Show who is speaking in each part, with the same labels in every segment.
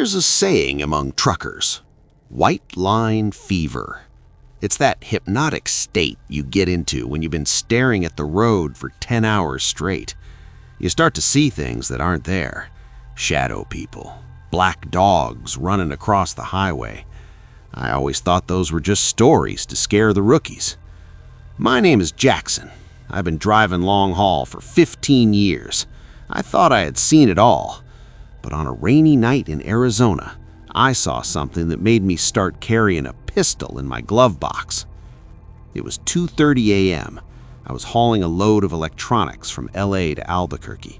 Speaker 1: There's a saying among truckers, white line fever. It's that hypnotic state you get into when you've been staring at the road for 10 hours straight. You start to see things that aren't there. Shadow people, black dogs running across the highway. I always thought those were just stories to scare the rookies. My name is Jackson. I've been driving long haul for 15 years. I thought I had seen it all. But on a rainy night in Arizona, I saw something that made me start carrying a pistol in my glove box. It was 2:30 a.m. I was hauling a load of electronics from LA to Albuquerque.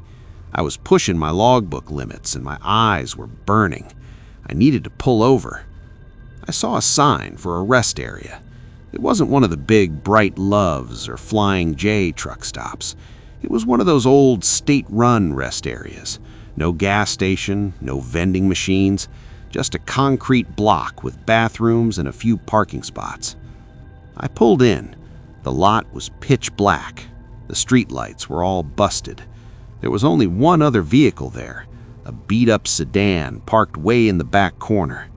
Speaker 1: I was pushing my logbook limits and my eyes were burning. I needed to pull over. I saw a sign for a rest area. It wasn't one of the big Bright Loves or Flying J truck stops. It was one of those old state-run rest areas. No gas station, no vending machines, just a concrete block with bathrooms and a few parking spots. I pulled in. The lot was pitch black. The streetlights were all busted. There was only one other vehicle there, a beat-up sedan parked way in the back corner.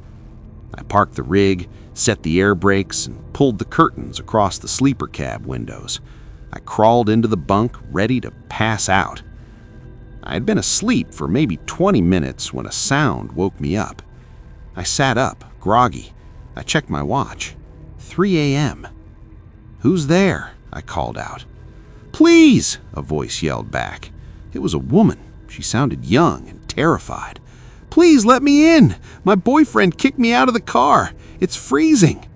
Speaker 1: I parked the rig, set the air brakes, and pulled the curtains across the sleeper cab windows. I crawled into the bunk, ready to pass out. I had been asleep for maybe 20 minutes when a sound woke me up. I sat up, groggy. I checked my watch. 3 a.m. "Who's there?" I called out. "Please!" a voice yelled back. It was a woman. She sounded young and terrified. "Please let me in! My boyfriend kicked me out of the car. It's freezing."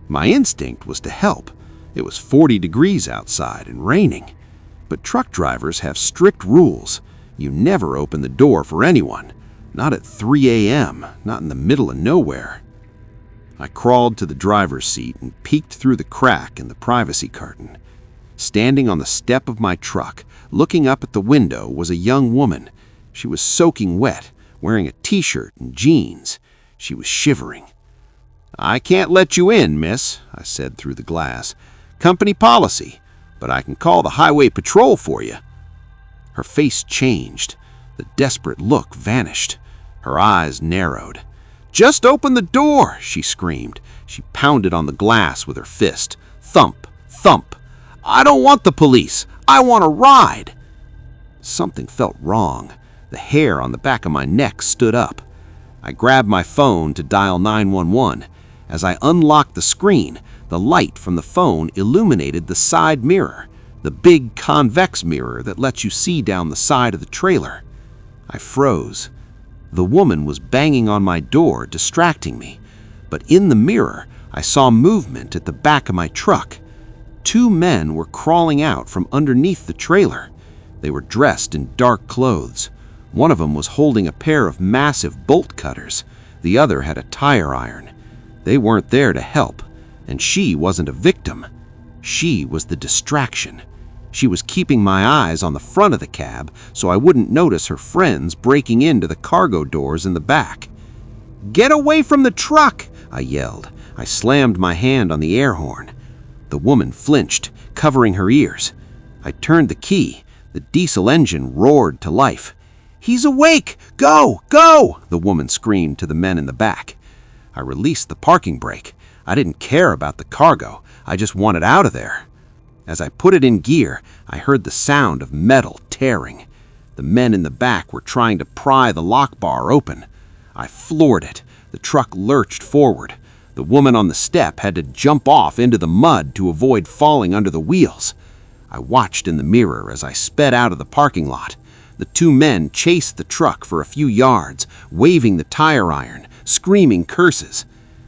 Speaker 1: My instinct was to help. It was 40 degrees outside and raining. But truck drivers have strict rules. You never open the door for anyone. Not at 3 a.m., not in the middle of nowhere. I crawled to the driver's seat and peeked through the crack in the privacy curtain. Standing on the step of my truck, looking up at the window, was a young woman. She was soaking wet, wearing a t-shirt and jeans. She was shivering. "I can't let you in, miss," I said through the glass. "Company policy, but I can call the highway patrol for you." Her face changed. The desperate look vanished. Her eyes narrowed. "Just open the door!" she screamed. She pounded on the glass with her fist. Thump, thump. "I don't want the police. I want a ride." Something felt wrong. The hair on the back of my neck stood up. I grabbed my phone to dial 911. As I unlocked the screen, the light from the phone illuminated the side mirror, the big convex mirror that lets you see down the side of the trailer. I froze. The woman was banging on my door, distracting me. But in the mirror, I saw movement at the back of my truck. 2 men were crawling out from underneath the trailer. They were dressed in dark clothes. One of them was holding a pair of massive bolt cutters. The other had a tire iron. They weren't there to help, and she wasn't a victim. She was the distraction. She was keeping my eyes on the front of the cab so I wouldn't notice her friends breaking into the cargo doors in the back. "Get away from the truck!" I yelled. I slammed my hand on the air horn. The woman flinched, covering her ears. I turned the key. The diesel engine roared to life. "He's awake! Go! Go!" the woman screamed to the men in the back. I released the parking brake. I didn't care about the cargo. I just wanted out of there. As I put it in gear, I heard the sound of metal tearing. The men in the back were trying to pry the lock bar open. I floored it. The truck lurched forward. The woman on the step had to jump off into the mud to avoid falling under the wheels. I watched in the mirror as I sped out of the parking lot. The 2 men chased the truck for a few yards, waving the tire iron, screaming curses.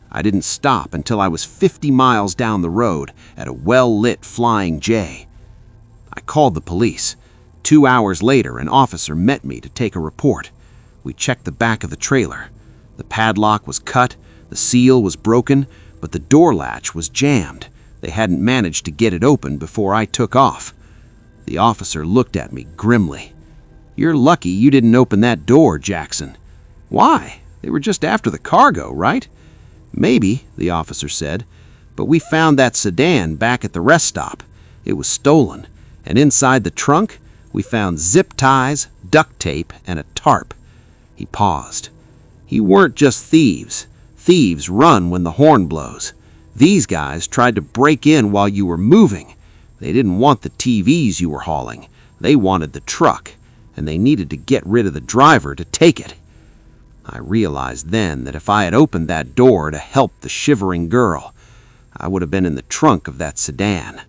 Speaker 1: I didn't stop until I was 50 miles down the road at a well-lit Flying J. I called the police. 2 hours later, an officer met me to take a report. We checked the back of the trailer. The padlock was cut, the seal was broken, but the door latch was jammed. They hadn't managed to get it open before I took off. The officer looked at me grimly. "You're lucky you didn't open that door, Jackson." "Why? They were just after the cargo, right?" "Maybe," the officer said, "but we found that sedan back at the rest stop. It was stolen, and inside the trunk, we found zip ties, duct tape, and a tarp." He paused. You weren't just thieves. Thieves run when the horn blows. These guys tried to break in while you were moving. They didn't want the TVs you were hauling. They wanted the truck, and they needed to get rid of the driver to take it. I realized then that if I had opened that door to help the shivering girl, I would have been in the trunk of that sedan.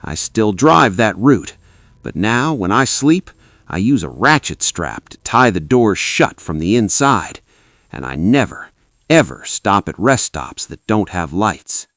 Speaker 1: I still drive that route, but now when I sleep, I use a ratchet strap to tie the doors shut from the inside, and I never, ever stop at rest stops that don't have lights.